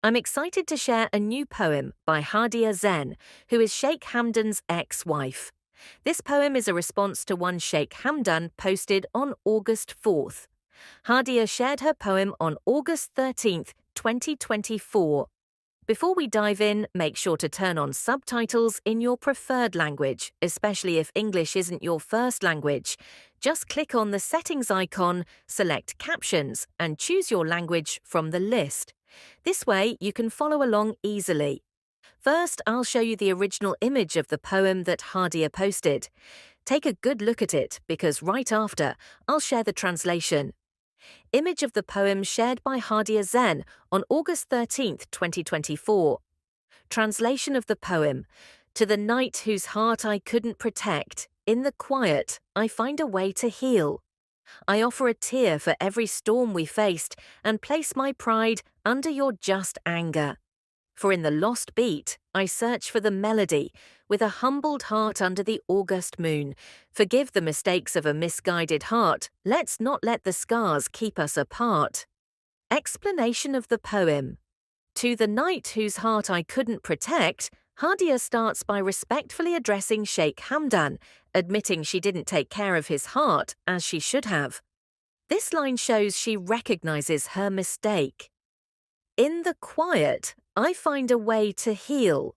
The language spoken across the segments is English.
I'm excited to share a new poem by Hadia Zen, who is Sheikh Hamdan's ex-wife. This poem is a response to one Sheikh Hamdan posted on August 4th. Hadia shared her poem on August 13th, 2024. Before we dive in, make sure to turn on subtitles in your preferred language, especially if English isn't your first language. Just click on the settings icon, select captions, and choose your language from the list. This way, you can follow along easily. First, I'll show you the original image of the poem that Hadia posted. Take a good look at it, because right after, I'll share the translation. Image of the poem shared by Hadia Zen on August 13th, 2024. Translation of the poem. To the night whose heart I couldn't protect, in the quiet, I find a way to heal. I offer a tear for every storm we faced and place my pride under your just anger. For in the lost beat, I search for the melody, with a humbled heart under the August moon. Forgive the mistakes of a misguided heart, let's not let the scars keep us apart. Explanation of the poem. To the night whose heart I couldn't protect, Hadia starts by respectfully addressing Sheikh Hamdan, admitting she didn't take care of his heart as she should have. This line shows she recognizes her mistake. In the quiet, I find a way to heal.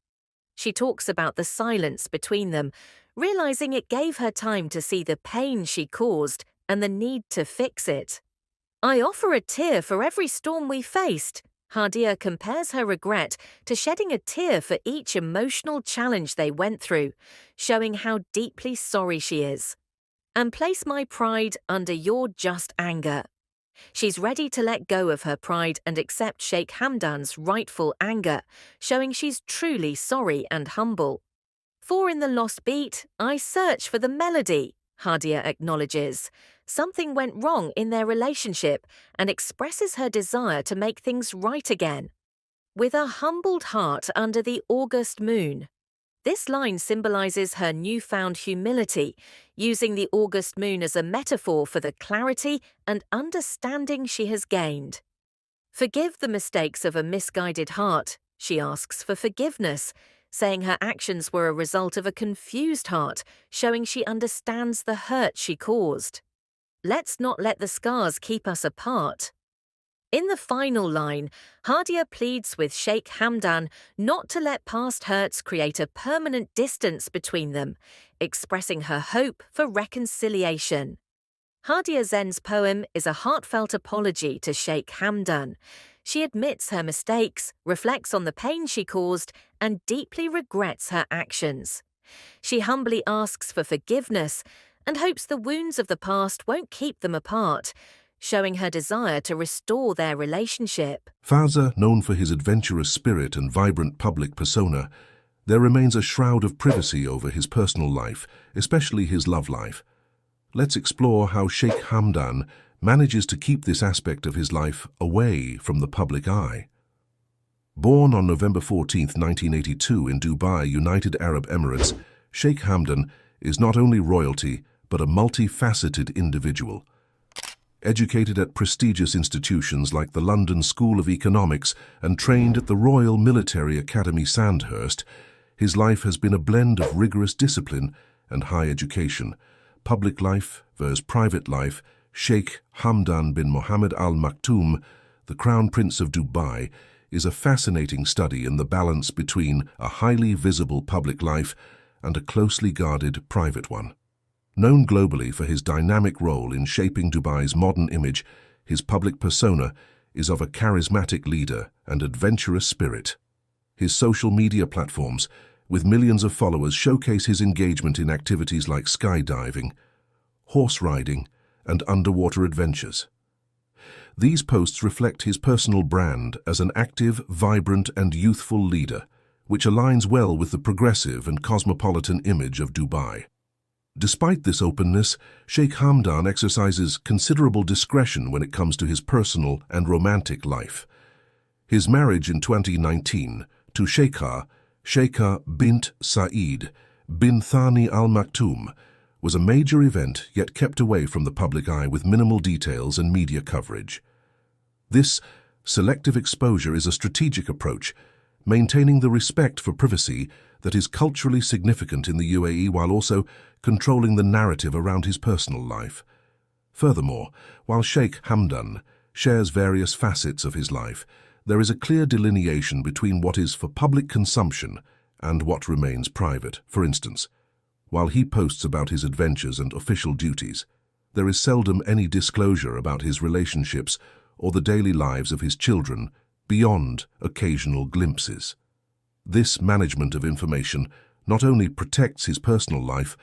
She talks about the silence between them, realizing it gave her time to see the pain she caused and the need to fix it. I offer a tear for every storm we faced. Hadia compares her regret to shedding a tear for each emotional challenge they went through, showing how deeply sorry she is. And place my pride under your just anger. She's ready to let go of her pride and accept Sheikh Hamdan's rightful anger, showing she's truly sorry and humble. For in the lost beat, I search for the melody, Hadia acknowledges. Something went wrong in their relationship and expresses her desire to make things right again. With a humbled heart under the August moon. This line symbolizes her newfound humility, using the August moon as a metaphor for the clarity and understanding she has gained. Forgive the mistakes of a misguided heart. She asks for forgiveness, saying her actions were a result of a confused heart, showing she understands the hurt she caused. Let's not let the scars keep us apart. In the final line, Hadia pleads with Sheikh Hamdan not to let past hurts create a permanent distance between them, expressing her hope for reconciliation. Hadia Zen's poem is a heartfelt apology to Sheikh Hamdan. She admits her mistakes, reflects on the pain she caused, and deeply regrets her actions. She humbly asks for forgiveness and hopes the wounds of the past won't keep them apart, showing her desire to restore their relationship. Fazza, known for his adventurous spirit and vibrant public persona, there remains a shroud of privacy over his personal life, especially his love life. Let's explore how Sheikh Hamdan manages to keep this aspect of his life away from the public eye. Born on November 14, 1982 in Dubai, United Arab Emirates, Sheikh Hamdan is not only royalty, but a multifaceted individual. Educated at prestigious institutions like the London School of Economics and trained at the Royal Military Academy Sandhurst, his life has been a blend of rigorous discipline and high education. Public life versus private life. Sheikh Hamdan bin Mohammed Al Maktoum, the Crown Prince of Dubai, is a fascinating study in the balance between a highly visible public life and a closely guarded private one. Known globally for his dynamic role in shaping Dubai's modern image, his public persona is of a charismatic leader and adventurous spirit. His social media platforms, with millions of followers, showcase his engagement in activities like skydiving, horse riding, and underwater adventures. These posts reflect his personal brand as an active, vibrant, and youthful leader, which aligns well with the progressive and cosmopolitan image of Dubai. Despite this openness, Sheikh Hamdan exercises considerable discretion when it comes to his personal and romantic life. His marriage in 2019 to Sheikha bint Saeed bin Thani Al Maktoum was a major event, yet kept away from the public eye with minimal details and media coverage. This Selective exposure is a strategic approach, maintaining the respect for privacy that is culturally significant in the UAE while also controlling the narrative around his personal life. Furthermore, while Sheikh Hamdan shares various facets of his life, there is a clear delineation between what is for public consumption and what remains private. For instance, while he posts about his adventures and official duties, there is seldom any disclosure about his relationships or the daily lives of his children beyond occasional glimpses. This management of information not only protects his personal life,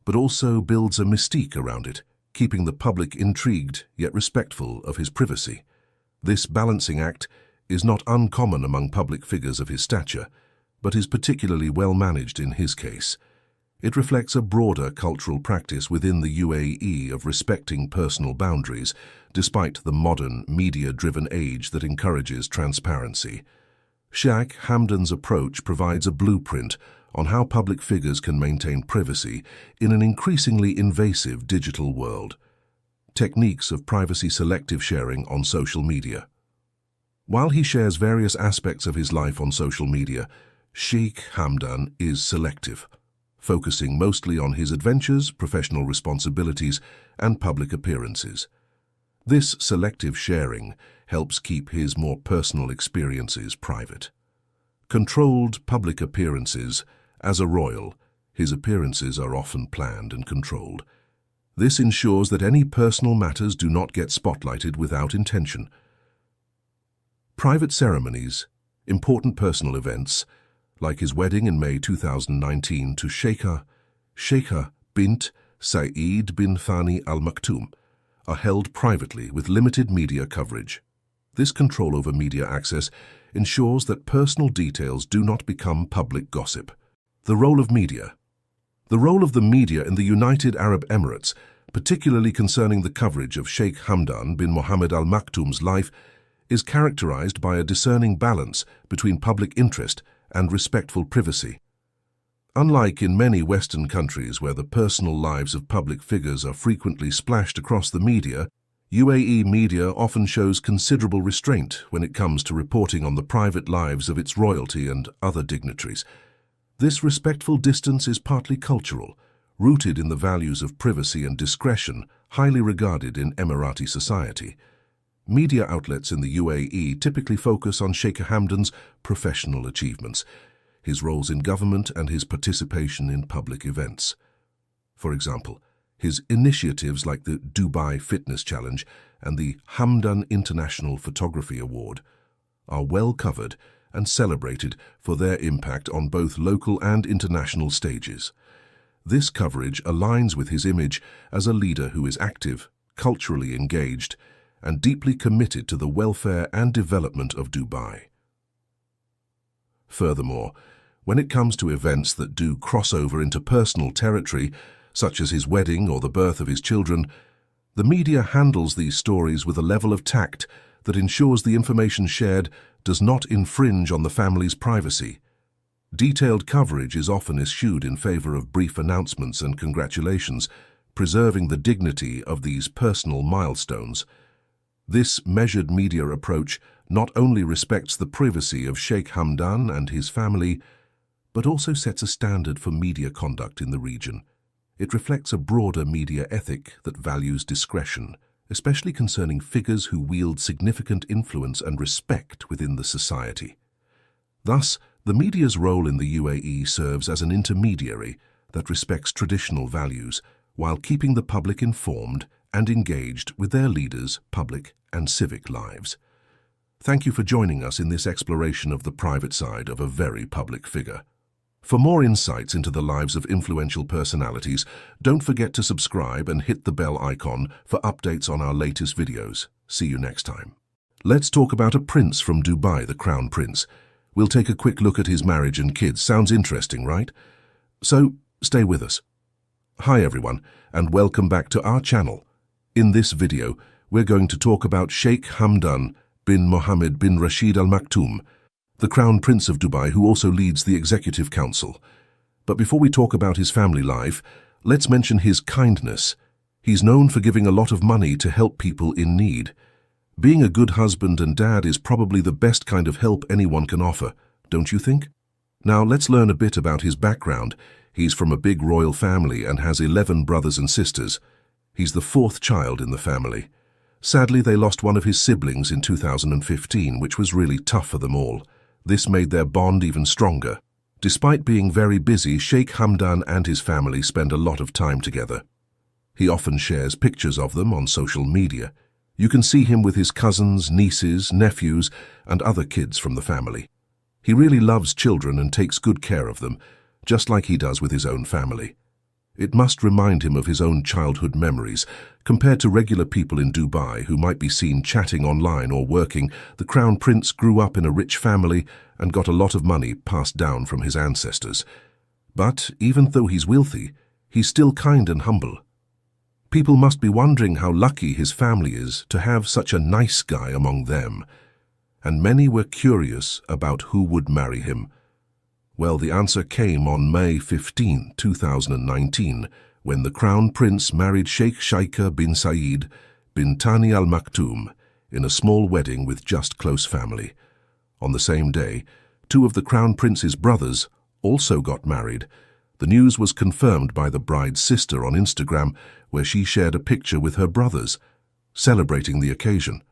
but also builds a mystique around it, keeping the public intrigued yet respectful of his privacy. This balancing act is not uncommon among public figures of his stature, but is particularly well managed in his case. It reflects a broader cultural practice within the UAE of respecting personal boundaries, despite the modern, media-driven age that encourages transparency. Sheikh Hamdan's approach provides a blueprint on how public figures can maintain privacy in an increasingly invasive digital world. Techniques of privacy selective sharing on social media. While he shares various aspects of his life on social media, Sheikh Hamdan is selective, focusing mostly on his adventures, professional responsibilities, and public appearances. This selective sharing helps keep his more personal experiences private. Controlled public appearances. As a royal, his appearances are often planned and controlled. This ensures that any personal matters do not get spotlighted without intention. Private ceremonies, important personal events, like his wedding in May 2019 to Sheikha bint Saeed bin Thani Al Maktoum, are held privately with limited media coverage. This control over media access ensures that personal details do not become public gossip. The role of media. The role of the media in the United Arab Emirates, particularly concerning the coverage of Sheikh Hamdan bin Mohammed Al Maktoum's life, is characterized by a discerning balance between public interest and respectful privacy. Unlike in many Western countries where the personal lives of public figures are frequently splashed across the media, UAE media often shows considerable restraint when it comes to reporting on the private lives of its royalty and other dignitaries. This respectful distance is partly cultural, rooted in the values of privacy and discretion highly regarded in Emirati society. Media outlets in the UAE typically focus on Sheikh Hamdan's professional achievements, his roles in government and his participation in public events. For example, his initiatives like the Dubai Fitness Challenge and the Hamdan International Photography Award are well covered and celebrated for their impact on both local and international stages. This coverage aligns with his image as a leader who is active, culturally engaged, and deeply committed to the welfare and development of Dubai. Furthermore, when it comes to events that do cross over into personal territory, such as his wedding or the birth of his children, the media handles these stories with a level of tact that ensures the information shared does not infringe on the family's privacy. Detailed coverage is often eschewed in favor of brief announcements and congratulations, preserving the dignity of these personal milestones. This measured media approach not only respects the privacy of Sheikh Hamdan and his family, but also sets a standard for media conduct in the region. It reflects a broader media ethic that values discretion, especially concerning figures who wield significant influence and respect within the society. Thus, the media's role in the UAE serves as an intermediary that respects traditional values while keeping the public informed and engaged with their leaders' public and civic lives. Thank you for joining us in this exploration of the private side of a very public figure. For more insights into the lives of influential personalities, don't forget to subscribe and hit the bell icon for updates on our latest videos. See you next time. Let's talk about a prince from Dubai, the Crown Prince. We'll take a quick look at his marriage and kids. Sounds interesting, right? So, stay with us. Hi everyone, and welcome back to our channel. In this video, we're going to talk about Sheikh Hamdan bin Mohammed bin Rashid Al Maktoum, the Crown Prince of Dubai, who also leads the Executive Council. But before we talk about his family life, let's mention his kindness. He's known for giving a lot of money to help people in need. Being a good husband and dad is probably the best kind of help anyone can offer, don't you think? Now let's learn a bit about his background. He's from a big royal family and has 11 brothers and sisters. He's the 4th child in the family. Sadly, they lost one of his siblings in 2015, which was really tough for them all. This made their bond even stronger. Despite being very busy, Sheikh Hamdan and his family spend a lot of time together. He often shares pictures of them on social media. You can see him with his cousins, nieces, nephews, and other kids from the family. He really loves children and takes good care of them, just like he does with his own family. It must remind him of his own childhood memories. Compared to regular people in Dubai who might be seen chatting online or working, the Crown Prince grew up in a rich family and got a lot of money passed down from his ancestors. But even though he's wealthy, he's still kind and humble. People must be wondering how lucky his family is to have such a nice guy among them. And many were curious about who would marry him. Well, the answer came on May 15, 2019, when the Crown Prince married Sheikh bin Saeed bin Thani Al Maktoum in a small wedding with just close family. On the same day, 2 of the Crown Prince's brothers also got married. The news was confirmed by the bride's sister on Instagram, where she shared a picture with her brothers, celebrating the occasion.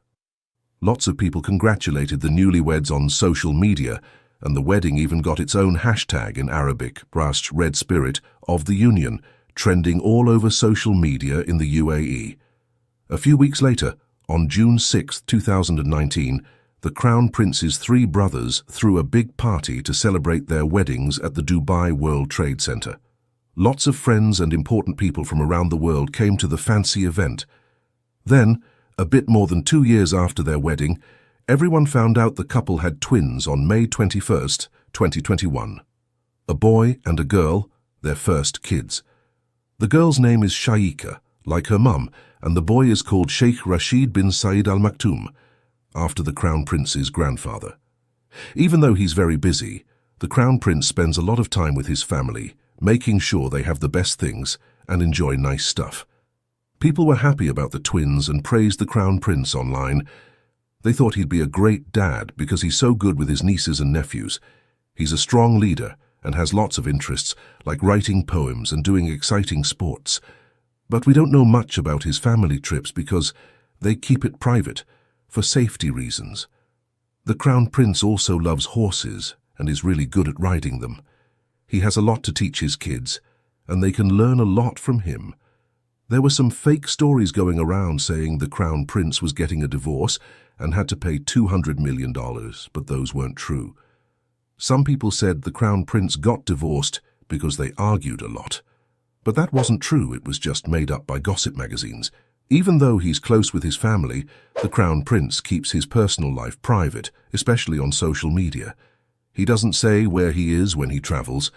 Lots of people congratulated the newlyweds on social media, and the wedding even got its own hashtag in Arabic, Rash Red Spirit, of the Union, trending all over social media in the UAE. A few weeks later, on June 6, 2019, the Crown Prince's 3 brothers threw a big party to celebrate their weddings at the Dubai World Trade Center. Lots of friends and important people from around the world came to the fancy event. Then, a bit more than 2 years after their wedding, everyone found out the couple had twins on May 21, 2021. A boy and a girl, their first kids. The girl's name is Sheikh, like her mum, and the boy is called Sheikh Rashid bin Saeed Al Maktoum, after the Crown Prince's grandfather. Even though he's very busy, the Crown Prince spends a lot of time with his family, making sure they have the best things and enjoy nice stuff. People were happy about the twins and praised the Crown Prince online. They thought he'd be a great dad because he's so good with his nieces and nephews. He's a strong leader and has lots of interests, like writing poems and doing exciting sports. But we don't know much about his family trips because they keep it private, for safety reasons. The Crown Prince also loves horses and is really good at riding them. He has a lot to teach his kids, and they can learn a lot from him. There were some fake stories going around saying the Crown Prince was getting a divorce and had to pay $200 million, but those weren't true. Some people said the Crown Prince got divorced because they argued a lot. But that wasn't true, it was just made up by gossip magazines. Even though he's close with his family, the Crown Prince keeps his personal life private, especially on social media. He doesn't say where he is when he travels.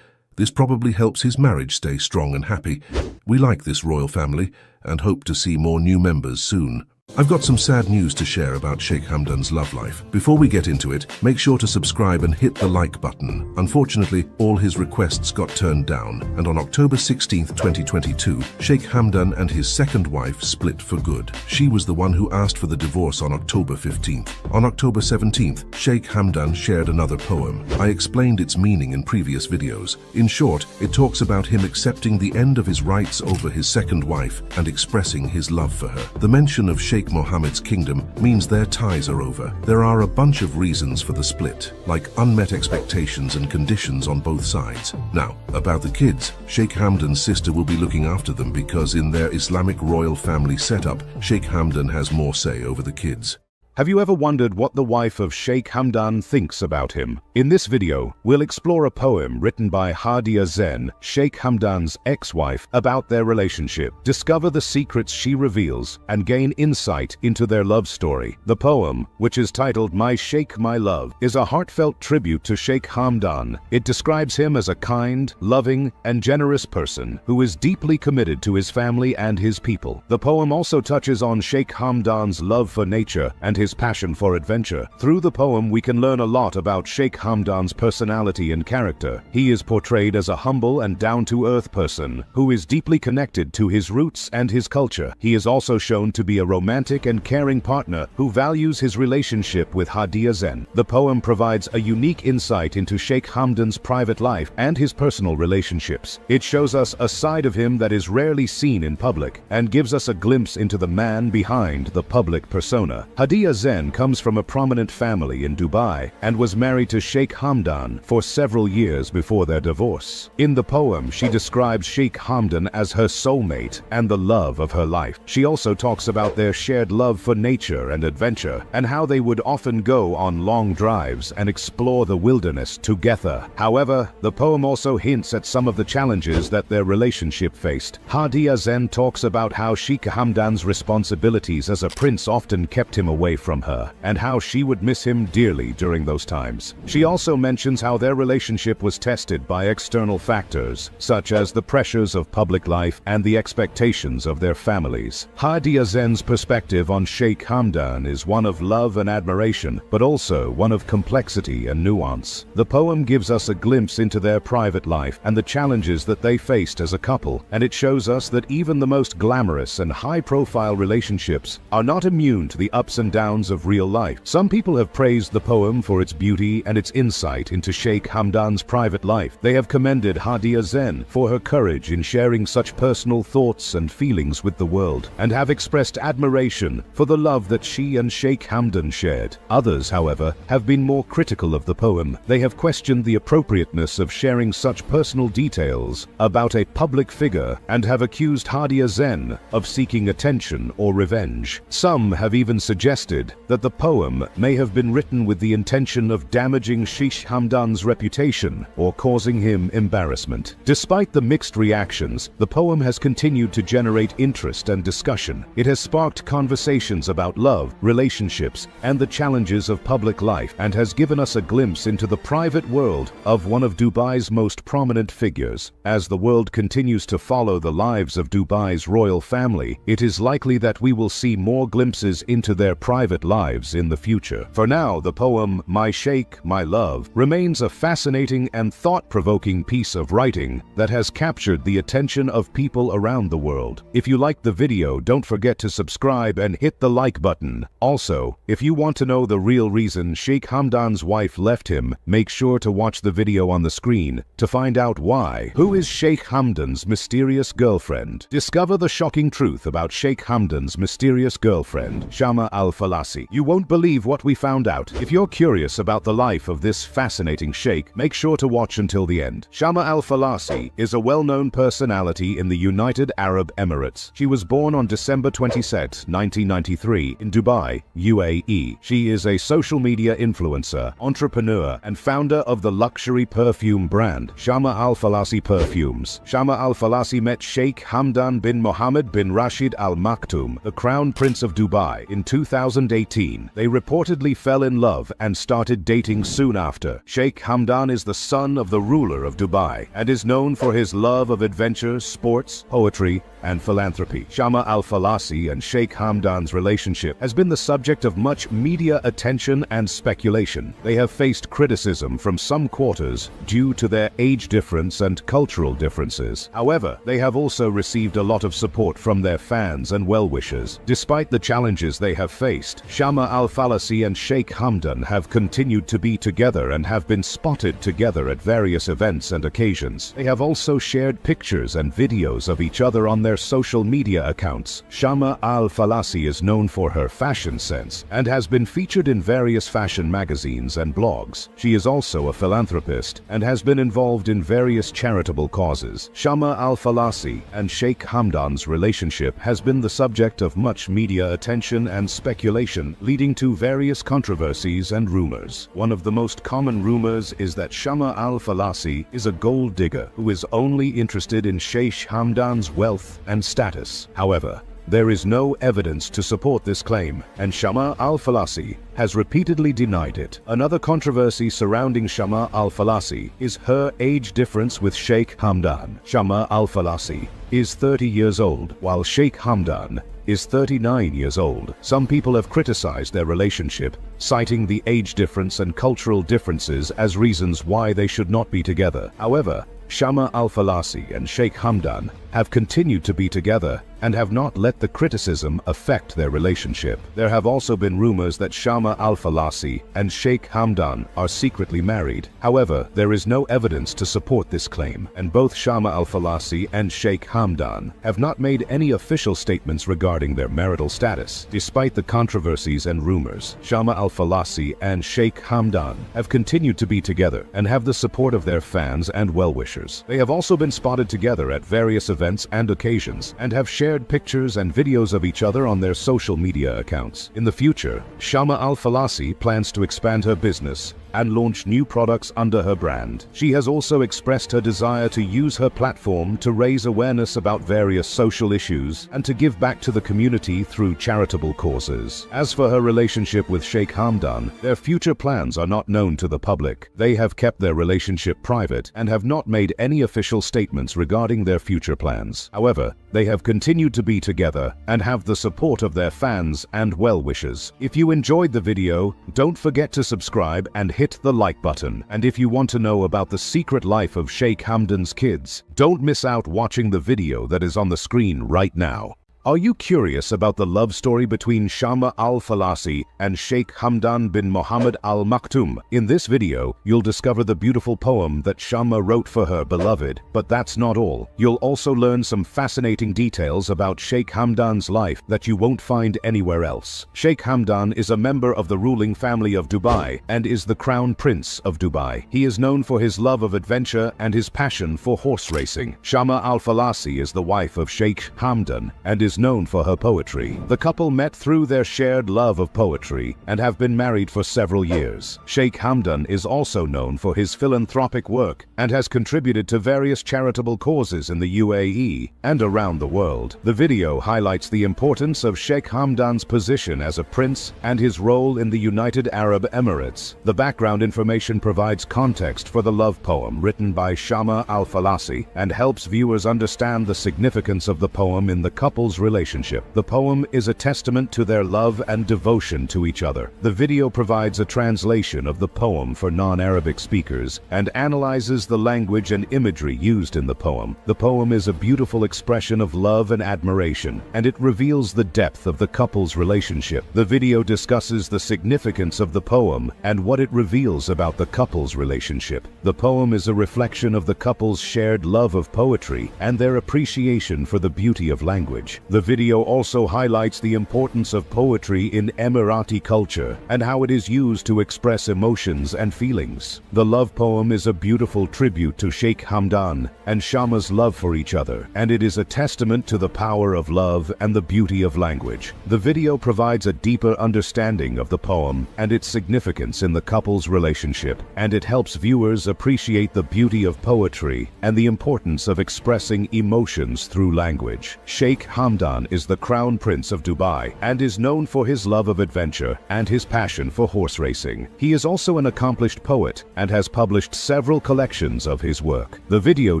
This probably helps his marriage stay strong and happy. We like this royal family and hope to see more new members soon. I've got some sad news to share about Sheikh Hamdan's love life. Before we get into it, make sure to subscribe and hit the like button. Unfortunately, all his requests got turned down, and on October 16, 2022, Sheikh Hamdan and his second wife split for good. She was the one who asked for the divorce on October 15th. On October 17th, Sheikh Hamdan shared another poem. I explained its meaning in previous videos. In short, it talks about him accepting the end of his rights over his second wife and expressing his love for her. The mention of Sheikh Mohammed's kingdom means their ties are over. There are a bunch of reasons for the split, like unmet expectations and conditions on both sides. Now, about the kids, Sheikh Hamdan's sister will be looking after them because in their Islamic royal family setup, Sheikh Hamdan has more say over the kids. Have you ever wondered what the wife of Sheikh Hamdan thinks about him? In this video, we'll explore a poem written by Highness Zen, Sheikh Hamdan's ex-wife, about their relationship, discover the secrets she reveals, and gain insight into their love story. The poem, which is titled My Sheikh, My Love, is a heartfelt tribute to Sheikh Hamdan. It describes him as a kind, loving, and generous person who is deeply committed to his family and his people. The poem also touches on Sheikh Hamdan's love for nature and his his passion for adventure. Through the poem, we can learn a lot about Sheikh Hamdan's personality and character. He is portrayed as a humble and down-to-earth person who is deeply connected to his roots and his culture. He is also shown to be a romantic and caring partner who values his relationship with Hadiya Zen. The poem provides a unique insight into Sheikh Hamdan's private life and his personal relationships. It shows us a side of him that is rarely seen in public and gives us a glimpse into the man behind the public persona. Hadiya Zen comes from a prominent family in Dubai and was married to Sheikh Hamdan for several years before their divorce. In the poem, she describes Sheikh Hamdan as her soulmate and the love of her life. She also talks about their shared love for nature and adventure, and how they would often go on long drives and explore the wilderness together. However, the poem also hints at some of the challenges that their relationship faced. Hadiya Zen talks about how Sheikh Hamdan's responsibilities as a prince often kept him away from her, and how she would miss him dearly during those times. She also mentions how their relationship was tested by external factors, such as the pressures of public life and the expectations of their families. Hadiya Zen's perspective on Sheikh Hamdan is one of love and admiration, but also one of complexity and nuance. The poem gives us a glimpse into their private life and the challenges that they faced as a couple, and it shows us that even the most glamorous and high-profile relationships are not immune to the ups and downs of real life. Some people have praised the poem for its beauty and its insight into Sheikh Hamdan's private life. They have commended Hadiya Zen for her courage in sharing such personal thoughts and feelings with the world, and have expressed admiration for the love that she and Sheikh Hamdan shared. Others, however, have been more critical of the poem. They have questioned the appropriateness of sharing such personal details about a public figure and have accused Hadiya Zen of seeking attention or revenge. Some have even suggested that the poem may have been written with the intention of damaging Sheikh Hamdan's reputation or causing him embarrassment. Despite the mixed reactions, the poem has continued to generate interest and discussion. It has sparked conversations about love, relationships, and the challenges of public life, and has given us a glimpse into the private world of one of Dubai's most prominent figures. As the world continues to follow the lives of Dubai's royal family, it is likely that we will see more glimpses into their private lives in the future. For now, the poem My Sheikh, My Love remains a fascinating and thought-provoking piece of writing that has captured the attention of people around the world. If you liked the video, don't forget to subscribe and hit the like button. Also, if you want to know the real reason Sheikh Hamdan's wife left him, make sure to watch the video on the screen to find out why. Who is Sheikh Hamdan's mysterious girlfriend? Discover the shocking truth about Sheikh Hamdan's mysterious girlfriend, Shama Al-Falasi. You won't believe what we found out. If you're curious about the life of this fascinating sheikh, make sure to watch until the end. Shama Al-Falasi is a well-known personality in the United Arab Emirates. She was born on December 22, 1993 in Dubai, UAE. She is a social media influencer, entrepreneur, and founder of the luxury perfume brand Shama Al-Falasi Perfumes. Shama Al-Falasi met Sheikh Hamdan bin Mohammed bin Rashid Al Maktoum, the Crown Prince of Dubai, in 2018. They reportedly fell in love and started dating soon after. Sheikh Hamdan is the son of the ruler of Dubai and is known for his love of adventure, sports, poetry, and philanthropy. Shama Al-Falasi and Sheikh Hamdan's relationship has been the subject of much media attention and speculation. They have faced criticism from some quarters due to their age difference and cultural differences. However, they have also received a lot of support from their fans and well-wishers. Despite the challenges they have faced, Shama Al-Falasi and Sheikh Hamdan have continued to be together and have been spotted together at various events and occasions. They have also shared pictures and videos of each other on their social media accounts. Shama Al-Falasi is known for her fashion sense and has been featured in various fashion magazines and blogs. She is also a philanthropist and has been involved in various charitable causes. Shama Al-Falasi and Sheikh Hamdan's relationship has been the subject of much media attention and speculation, leading to various controversies and rumors. One of the most common rumors is that Shama Al-Falasi is a gold digger who is only interested in Sheikh Hamdan's wealth and status. However, there is no evidence to support this claim, and Shama al-Falasi has repeatedly denied it. Another controversy surrounding Shama al-Falasi is her age difference with Sheikh Hamdan. Shama al-Falasi is 30 years old, while Sheikh Hamdan is 39 years old. Some people have criticized their relationship, citing the age difference and cultural differences as reasons why they should not be together. However, Shama al-Falasi and Sheikh Hamdan have continued to be together and have not let the criticism affect their relationship. There have also been rumors that Shama al-Falasi and Sheikh Hamdan are secretly married. However, there is no evidence to support this claim, and both Shama al-Falasi and Sheikh Hamdan have not made any official statements regarding their marital status. Despite the controversies and rumors, Shama al-Falasi and Sheikh Hamdan have continued to be together and have the support of their fans and well-wishers. They have also been spotted together at various events and occasions and have shared pictures and videos of each other on their social media accounts. In the future, Shama al-Falasi plans to expand her business and launch new products under her brand. She has also expressed her desire to use her platform to raise awareness about various social issues and to give back to the community through charitable causes. As for her relationship with Sheikh Hamdan, their future plans are not known to the public. They have kept their relationship private and have not made any official statements regarding their future plans. However, they have continued to be together and have the support of their fans and well-wishers. If you enjoyed the video, don't forget to subscribe and hit the like button. And if you want to know about the secret life of Sheikh Hamdan's kids, don't miss out watching the video that is on the screen right now. Are you curious about the love story between Shama al-Falasi and Sheikh Hamdan bin Mohammed al-Maktoum? In this video, you'll discover the beautiful poem that Shama wrote for her beloved. But that's not all. You'll also learn some fascinating details about Sheikh Hamdan's life that you won't find anywhere else. Sheikh Hamdan is a member of the ruling family of Dubai and is the Crown Prince of Dubai. He is known for his love of adventure and his passion for horse racing. Shama al-Falasi is the wife of Sheikh Hamdan and is known for her poetry. The couple met through their shared love of poetry and have been married for several years. Sheikh Hamdan is also known for his philanthropic work and has contributed to various charitable causes in the UAE and around the world. The video highlights the importance of Sheikh Hamdan's position as a prince and his role in the United Arab Emirates. The background information provides context for the love poem written by Shama al-Falasi and helps viewers understand the significance of the poem in the couple's relationship. The poem is a testament to their love and devotion to each other. The video provides a translation of the poem for non-Arabic speakers and analyzes the language and imagery used in the poem. The poem is a beautiful expression of love and admiration, and it reveals the depth of the couple's relationship. The video discusses the significance of the poem and what it reveals about the couple's relationship. The poem is a reflection of the couple's shared love of poetry and their appreciation for the beauty of language. The video also highlights the importance of poetry in Emirati culture and how it is used to express emotions and feelings. The love poem is a beautiful tribute to Sheikh Hamdan and Shama's love for each other, and it is a testament to the power of love and the beauty of language. The video provides a deeper understanding of the poem and its significance in the couple's relationship, and it helps viewers appreciate the beauty of poetry and the importance of expressing emotions through language. Sheikh Hamdan is the Crown Prince of Dubai and is known for his love of adventure and his passion for horse racing. He is also an accomplished poet and has published several collections of his work. The video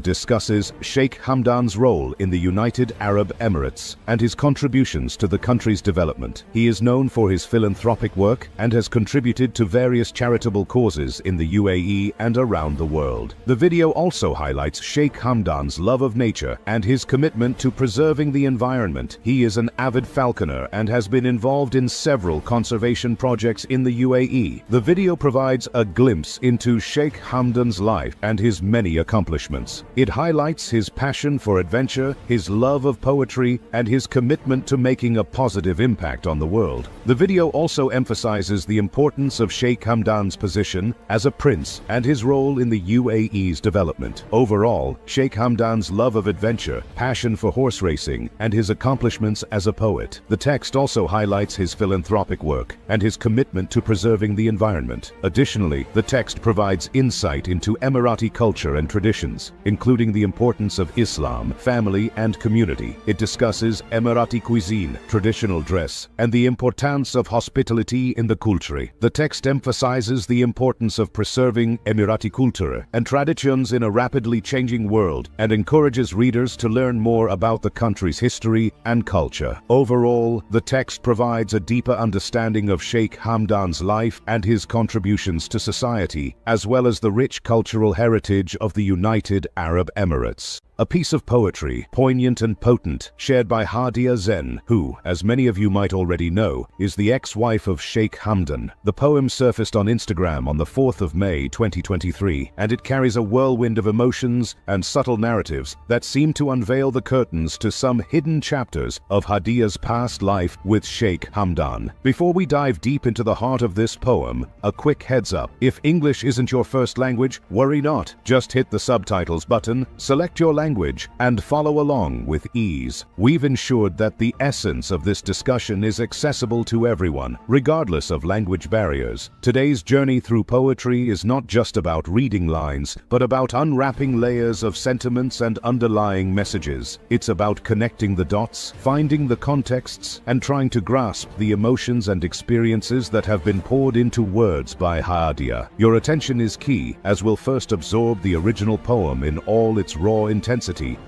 discusses Sheikh Hamdan's role in the United Arab Emirates and his contributions to the country's development. He is known for his philanthropic work and has contributed to various charitable causes in the UAE and around the world. The video also highlights Sheikh Hamdan's love of nature and his commitment to preserving the environment. He is an avid falconer and has been involved in several conservation projects in the UAE. The video provides a glimpse into Sheikh Hamdan's life and his many accomplishments. It highlights his passion for adventure, his love of poetry, and his commitment to making a positive impact on the world. The video also emphasizes the importance of Sheikh Hamdan's position as a prince and his role in the UAE's development. Overall, Sheikh Hamdan's love of adventure, passion for horse racing, and his accomplishments as a poet. The text also highlights his philanthropic work and his commitment to preserving the environment. Additionally, the text provides insight into Emirati culture and traditions, including the importance of Islam, family, and community. It discusses Emirati cuisine, traditional dress, and the importance of hospitality in the culture. The text emphasizes the importance of preserving Emirati culture and traditions in a rapidly changing world and encourages readers to learn more about the country's history and culture. Overall, the text provides a deeper understanding of Sheikh Hamdan's life and his contributions to society, as well as the rich cultural heritage of the United Arab Emirates. A piece of poetry, poignant and potent, shared by Hadia Zen, who, as many of you might already know, is the ex-wife of Sheikh Hamdan. The poem surfaced on Instagram on the 4th of May 2023, and it carries a whirlwind of emotions and subtle narratives that seem to unveil the curtains to some hidden chapters of Hadia's past life with Sheikh Hamdan. Before we dive deep into the heart of this poem, a quick heads up. If English isn't your first language, worry not. Just hit the subtitles button, select your language, and follow along with ease. We've ensured that the essence of this discussion is accessible to everyone, regardless of language barriers. Today's journey through poetry is not just about reading lines, but about unwrapping layers of sentiments and underlying messages. It's about connecting the dots, finding the contexts, and trying to grasp the emotions and experiences that have been poured into words by Hadia. Your attention is key, as we'll first absorb the original poem in all its raw intensity,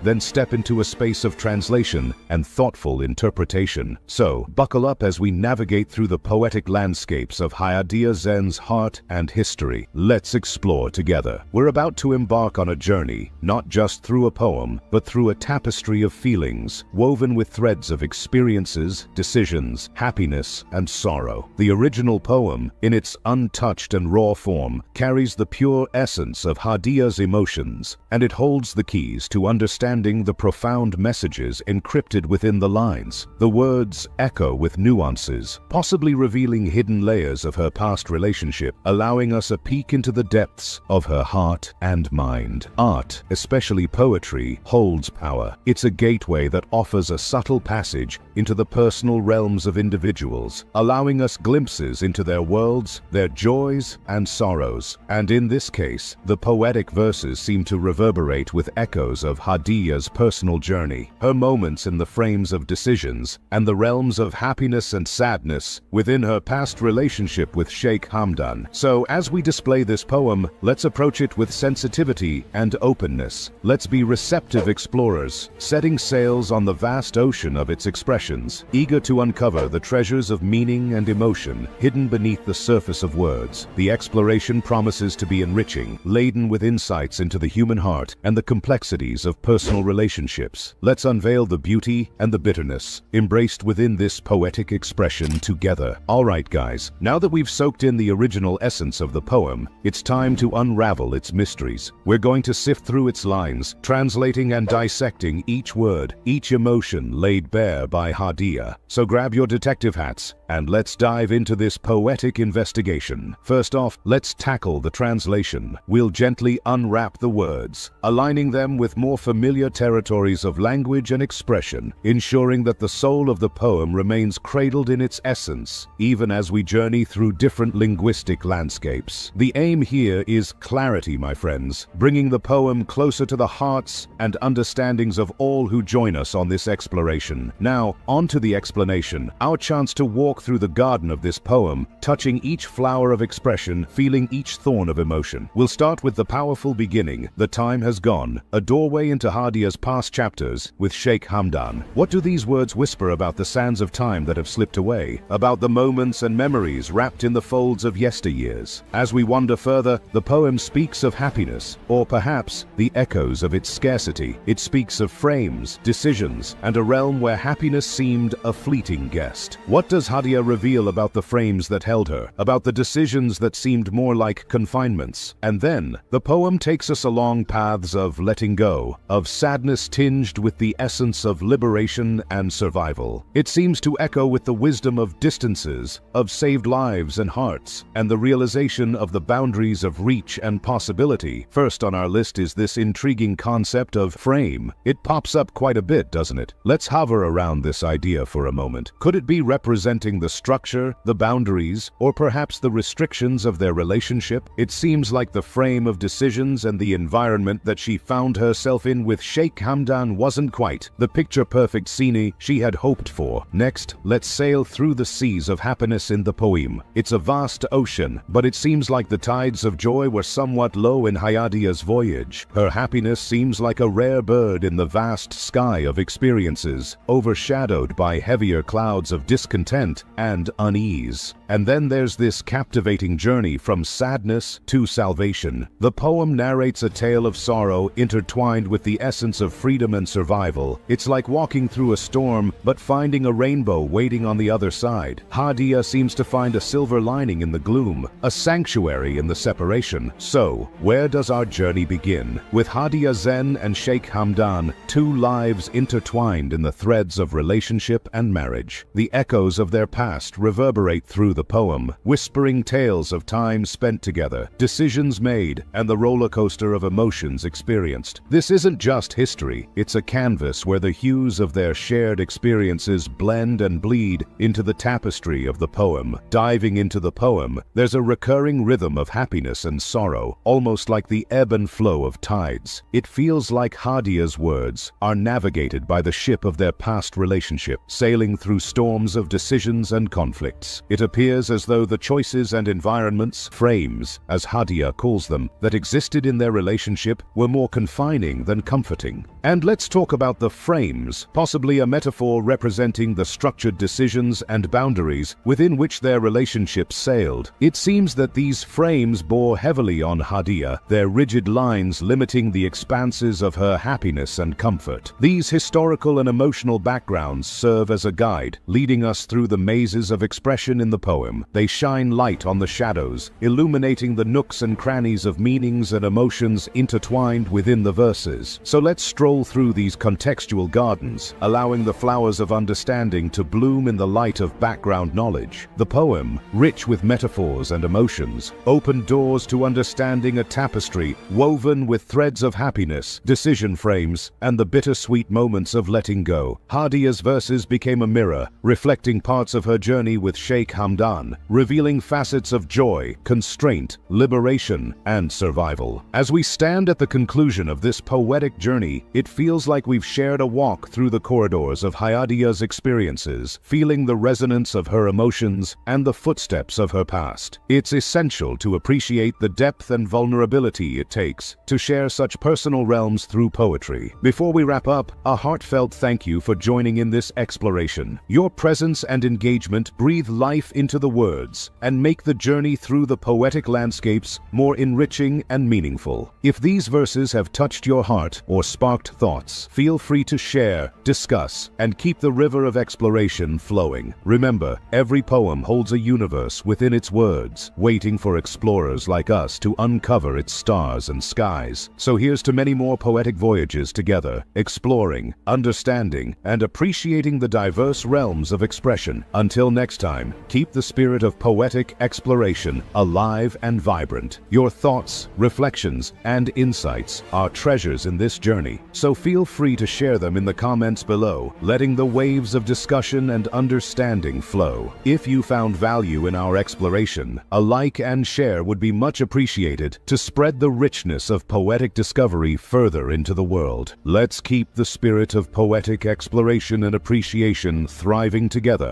then step into a space of translation and thoughtful interpretation. So, buckle up as we navigate through the poetic landscapes of Hadia Zen's heart and history. Let's explore together. We're about to embark on a journey, not just through a poem, but through a tapestry of feelings, woven with threads of experiences, decisions, happiness, and sorrow. The original poem, in its untouched and raw form, carries the pure essence of Hadia's emotions, and it holds the keys to understanding the profound messages encrypted within the lines. The words echo with nuances, possibly revealing hidden layers of her past relationship, allowing us a peek into the depths of her heart and mind. Art, especially poetry, holds power. It's a gateway that offers a subtle passage into the personal realms of individuals, allowing us glimpses into their worlds, their joys and sorrows. And in this case, the poetic verses seem to reverberate with echoes of Hadia's personal journey, her moments in the frames of decisions, and the realms of happiness and sadness within her past relationship with Sheikh Hamdan. So, as we display this poem, let's approach it with sensitivity and openness. Let's be receptive explorers, setting sails on the vast ocean of its expressions, eager to uncover the treasures of meaning and emotion hidden beneath the surface of words. The exploration promises to be enriching, laden with insights into the human heart and the complexities of personal relationships. Let's unveil the beauty and the bitterness embraced within this poetic expression together. Alright guys, now that we've soaked in the original essence of the poem, it's time to unravel its mysteries. We're going to sift through its lines, translating and dissecting each word, each emotion laid bare by Hadia. So grab your detective hats and let's dive into this poetic investigation. First off, let's tackle the translation. We'll gently unwrap the words, aligning them with more familiar territories of language and expression, ensuring that the soul of the poem remains cradled in its essence, even as we journey through different linguistic landscapes. The aim here is clarity, my friends, bringing the poem closer to the hearts and understandings of all who join us on this exploration. Now, on to the explanation, our chance to walk through the garden of this poem, touching each flower of expression, feeling each thorn of emotion. We'll start with the powerful beginning, "The time has gone," a doorway into Hadia's past chapters with Sheikh Hamdan. What do these words whisper about the sands of time that have slipped away, about the moments and memories wrapped in the folds of yesteryears? As we wander further, the poem speaks of happiness, or perhaps the echoes of its scarcity. It speaks of frames, decisions, and a realm where happiness seemed a fleeting guest. What does Hadia reveal about the frames that held her, about the decisions that seemed more like confinements? And then, the poem takes us along paths of letting go, flow, of sadness tinged with the essence of liberation and survival. It seems to echo with the wisdom of distances, of saved lives and hearts, and the realization of the boundaries of reach and possibility. First on our list is this intriguing concept of frame. It pops up quite a bit, doesn't it? Let's hover around this idea for a moment. Could it be representing the structure, the boundaries, or perhaps the restrictions of their relationship? It seems like the frame of decisions and the environment that she found herself in with Sheikh Hamdan wasn't quite the picture-perfect scene she had hoped for. Next, let's sail through the seas of happiness in the poem. It's a vast ocean, but it seems like the tides of joy were somewhat low in Hayadia's voyage. Her happiness seems like a rare bird in the vast sky of experiences, overshadowed by heavier clouds of discontent and unease. And then there's this captivating journey from sadness to salvation. The poem narrates a tale of sorrow intertwined with the essence of freedom and survival. It's like walking through a storm, but finding a rainbow waiting on the other side. Hadia seems to find a silver lining in the gloom, a sanctuary in the separation. So, where does our journey begin? With Hadia Zen and Sheikh Hamdan, two lives intertwined in the threads of relationship and marriage. The echoes of their past reverberate through the poem, whispering tales of time spent together, decisions made, and the roller coaster of emotions experienced. This isn't just history, it's a canvas where the hues of their shared experiences blend and bleed into the tapestry of the poem. Diving into the poem, there's a recurring rhythm of happiness and sorrow, almost like the ebb and flow of tides. It feels like Hadia's words are navigated by the ship of their past relationship, sailing through storms of decisions and conflicts. It appears as though the choices and environments, frames, as Hadia calls them, that existed in their relationship were more confining than comforting. And let's talk about the frames, possibly a metaphor representing the structured decisions and boundaries within which their relationship sailed. It seems that these frames bore heavily on Hadia, their rigid lines limiting the expanses of her happiness and comfort. These historical and emotional backgrounds serve as a guide, leading us through the mazes of expression in the poem. They shine light on the shadows, illuminating the nooks and crannies of meanings and emotions intertwined within the verses. So let's stroll through these contextual gardens, allowing the flowers of understanding to bloom in the light of background knowledge. The poem, rich with metaphors and emotions, opened doors to understanding a tapestry woven with threads of happiness, decision frames, and the bittersweet moments of letting go. Hadia's verses became a mirror, reflecting parts of her journey with Sheikh Hamdan, revealing facets of joy, constraint, liberation, and survival. As we stand at the conclusion of this poetic journey, it feels like we've shared a walk through the corridors of Hayadia's experiences, feeling the resonance of her emotions and the footsteps of her past. It's essential to appreciate the depth and vulnerability it takes to share such personal realms through poetry. Before we wrap up, a heartfelt thank you for joining in this exploration. Your presence and engagement breathe life into the words and make the journey through the poetic landscapes more enriching and meaningful. If these verses have touched your heart or sparked thoughts, feel free to share, discuss, and keep the river of exploration flowing. Remember, every poem holds a universe within its words, waiting for explorers like us to uncover its stars and skies. So here's to many more poetic voyages together, exploring, understanding, and appreciating the diverse realms of expression. Until next time, keep the spirit of poetic exploration alive and vibrant. Your thoughts, reflections, and insights are treasures in this journey, so feel free to share them in the comments below, letting the waves of discussion and understanding flow. If you found value in our exploration, a like and share would be much appreciated to spread the richness of poetic discovery further into the world. Let's keep the spirit of poetic exploration and appreciation thriving together.